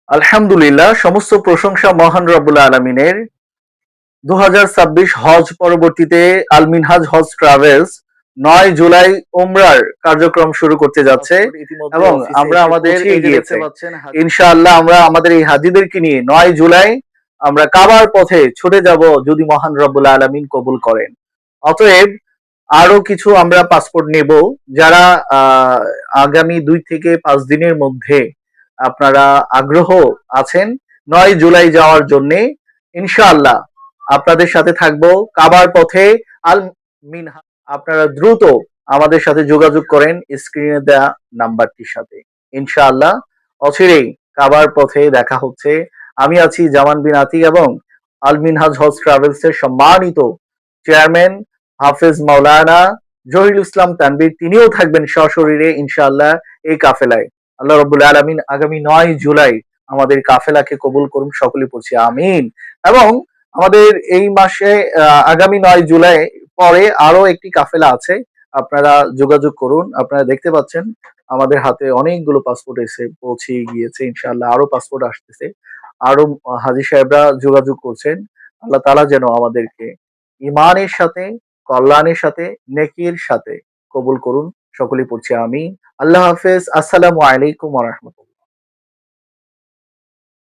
আলহামদুলিল্লাহ, সমস্ত প্রশংসা মহান রব্বুল আলামিনের। 2026 হজ পরবর্তীতে আল মিনহাজ হজ ট্রাভেলস 9 জুলাই উমরার কার্যক্রম শুরু করতে যাচ্ছে এবং আমরা আমাদের এই যে দেখতে পাচ্ছেন ইনশাআল্লাহ আমরা আমাদের এই হাজীদেরকে নিয়ে 9 জুলাই আমরা কাবার পথে ছুটে যাব যদি মহান রব্বুল আলামিন কবুল করেন। অতএব আরো কিছু আমরা পাসপোর্ট নেব যারা আগামী 2 থেকে 5 দিনের মধ্যে আপনারা আগ্রহ আছেন 9 জুলাই যাওয়ার জন্যে, ইনশাআল্লাহ আপনাদের সাথে থাকবো কাবার পথে আল মিনহা। আপনারা দ্রুত আমাদের সাথে যোগাযোগ করেন স্ক্রিনে দেওয়া নাম্বারটির সাথে। ইনশাআল্লাহ অচিরেই কাবার পথে দেখা হচ্ছে। আমি আছি জামান বিন আতিক এবং আল মিনহাজ হজ ট্রাভেলস এর সম্মানিত চেয়ারম্যান হাফেজ মাওলানা জহিরুল ইসলাম তানভীর, তিনিও থাকবেন সশরীরে ইনশাআল্লাহ এই কাফেলায়। আল্লাহ রাব্বুল আলামিন আগামী 9 জুলাই আমাদের কাফেলাকে কবুল করুন, সকলে পড়ছি আমিন। এবং আমাদের এই মাসে আগামী 9 জুলাই পরে আরো একটি কাফেলা আছে, আপনারা যোগাযোগ করুন। আপনারা দেখতে পাচ্ছেন আমাদের হাতে অনেকগুলো পাসপোর্ট এসে পৌঁছে গিয়েছে, ইনশাআল্লাহ আরো পাসপোর্ট আসতেছে। আরো হাজী সাহেবরা যোগাযোগ করছেন। আল্লাহ তাআলা যেন আমাদেরকে ঈমানের সাথে, কল্যাণের সাথে, নেকির সাথে কবুল করুন, সকলেই পড়ছি আমিন। আল্লাহ হাফেজ। আসসালামু আলাইকুম ওয়া রাহমাতুল্লাহ।